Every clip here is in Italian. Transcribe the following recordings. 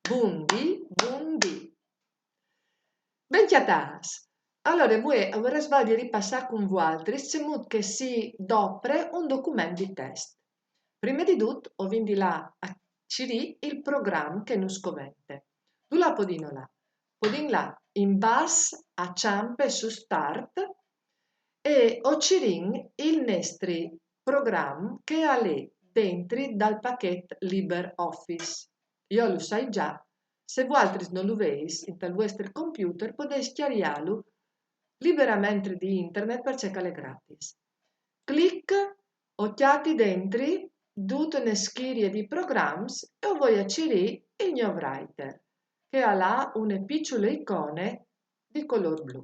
Bundi, bundi. Benchiatas. Allora, vorrei di ripassare con voi semut che si dopre un documento di test. Prima di tutto, ho vindi là a ciri il programma che non scovente. Tu la podino là. Podin là in bas a ciampe su start e ho cirin il nostro programma che ha lì dentro dal pacchetto LibreOffice. Io lo sai già, se voi altri non lo veis in tal vostro computer potete schiariarlo liberamente di internet per cercare gratis. Clic, occhiati dentro tutte le schirie di programmi e voi acciri il mio writer che ha là una piccola icone di color blu.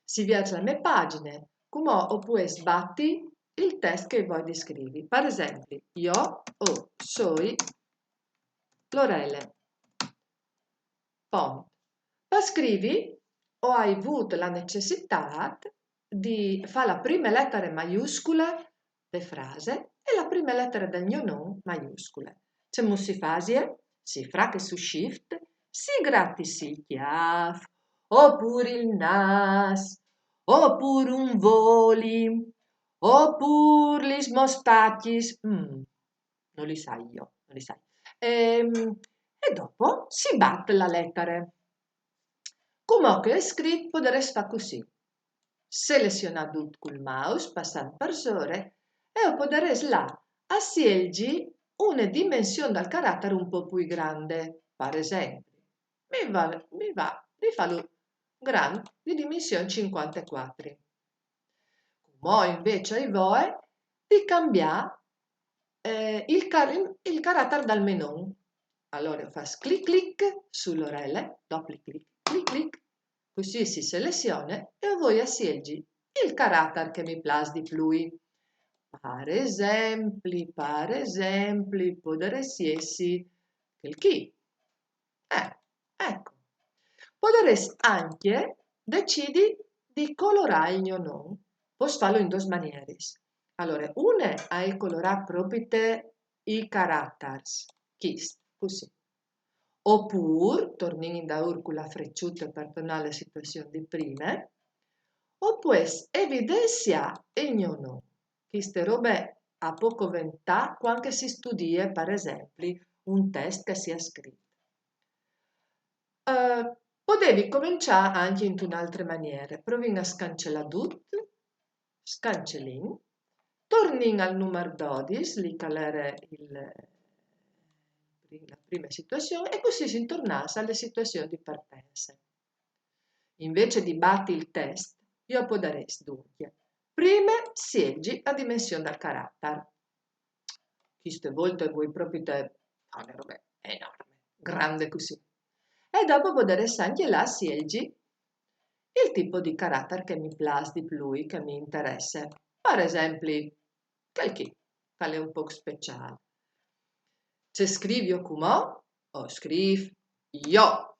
Si piace le mie pagine, come oppure sbatti il testo che vuoi scrivi. Per esempio, io soy Lorele. Pont. Per scrivi ho avuto la necessità di fare la prima lettera maiuscole della frase e la prima lettera del mio nome maiuscole. C'è si fasie, si fra che su shift, si gratti si chiaf, oppure il nas, oppure un voli, oppure gli smostacchis. Non li sai io, non li sai. E dopo si batte la lettera. Come che è scritto, potresti fare così. Seleziona tutto col mouse, passando per sore, e potresti là a scegliere una dimensione del carattere un po' più grande. Per esempio, mi va di farlo grande di dimensione 54. Come invece voi di cambiare il carattere del menu. Allora fai clic clic sull'orelle, doppio clic, clic clic, così si seleziona e voi scelgi il carattere che mi piace di più. Per esempio, potresti essere il chi. Ecco. Potresti anche decidere di colorare il mio nome. Posso farlo in due maniere. Allora, una è colorare proprio i caratteri, così. Oppure, tornando da con la frecciuta per tornare alla situazione di prima, oppure evidenziare il mio nome. Queste robe a poco ventà quando si studia, per esempio, un test che sia scritto. Potevi cominciare anche in un'altra maniera. Provi a scancellare tutto, scancellin, torni al numero 12, lì che era la prima situazione, e così si tornasse alle situazioni di partenza. Invece di batti il test, io potrei dunque, prima seggi la dimensione del carattere. Queste volte voi proprio una roba enorme, grande così. E dopo potresti anche là scelgi il tipo di carattere che mi piace di più, che mi interessa. Per esempio, che è un po' speciale. Se scrivi o come o scrivi io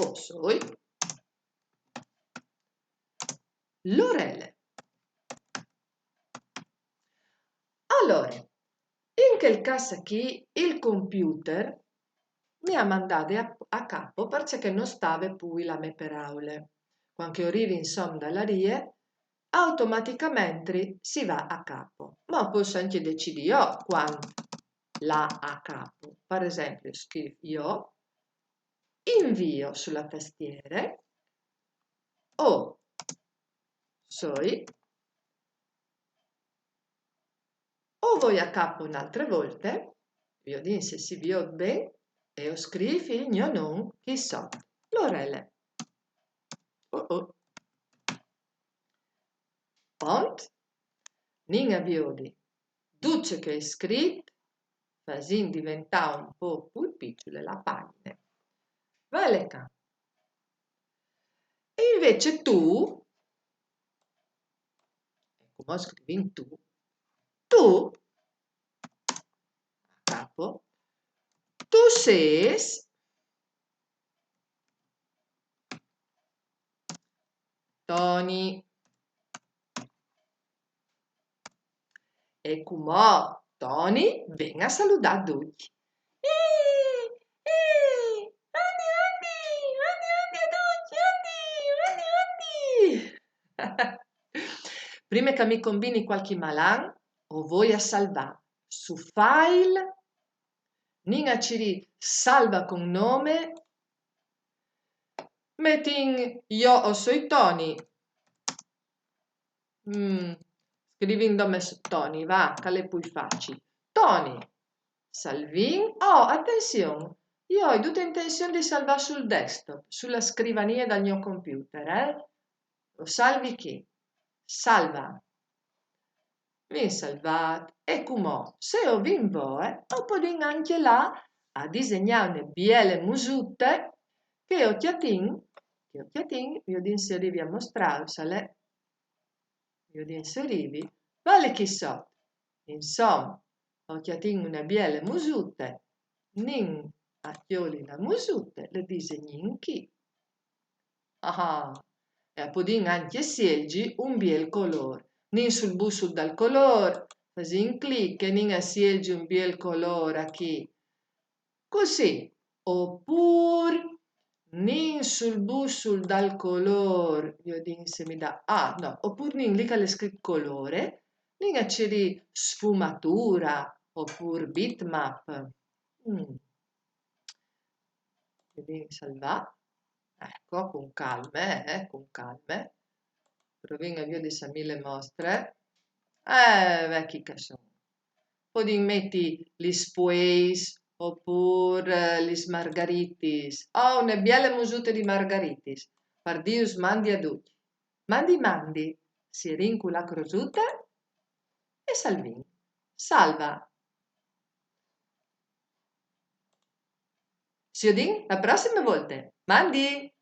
o soy Lorele. Allora, in quel caso qui il computer mi ha mandato a capo perché non stava più la mie parole. Quando arrivi insomma dalla rie, automaticamente si va a capo. Ma posso anche decidere io quando la a capo. Per esempio, scrivo io, invio sulla tastiera o soy o voi a capo un'altra volta, io dico se si vio bene e io scrivo il mio nome, chi so, Lorele. Oh. Pont, non avviodi, duce che è scritto, fasin diventare un po' più piccole la pagina. Vale ca. E invece tu, come scrivi in tu, a capo, tu sei Tony. E come Tony venga a salutare tutti. Prima che mi combini qualche malan, o voglia salvare su file, ninga ciri salva con nome, metti io o sui toni, scrivendo su Tony, va, che le puoi facile. Tony, Salvin, oh, attenzione, io ho tutta intenzione di salvare sul desktop, sulla scrivania del mio computer, Lo salvi chi? Salva. Vin salvat e come se ho vin voi, ho podin anche là a disegnare biele musute io di inserivi a mostrarsele, io di inserivi, vale chi so, insomma, ho chiatin una biele musute, nin a chioli la musute, le disegnin chi. Ah, e podin anche scelgi un biel color, nin sul busto dal color, così in clic e nin a scelgi un biel color a chi. Così, oppure nin sul busto dal color, io din se mi dà, no, oppure nin lì che le scritto colore, nin a c'eri sfumatura, oppure bitmap. Quindi salvà, ecco, con calme, provinga via di Samile mostre, vecchi che sono. Poi metti gli spueis, oppure gli margaritis, una bella musute di margaritis, pardius mandi a tutti, mandi, si rincula crosute e salvin, salva. Si udin la prossima volta, mandi!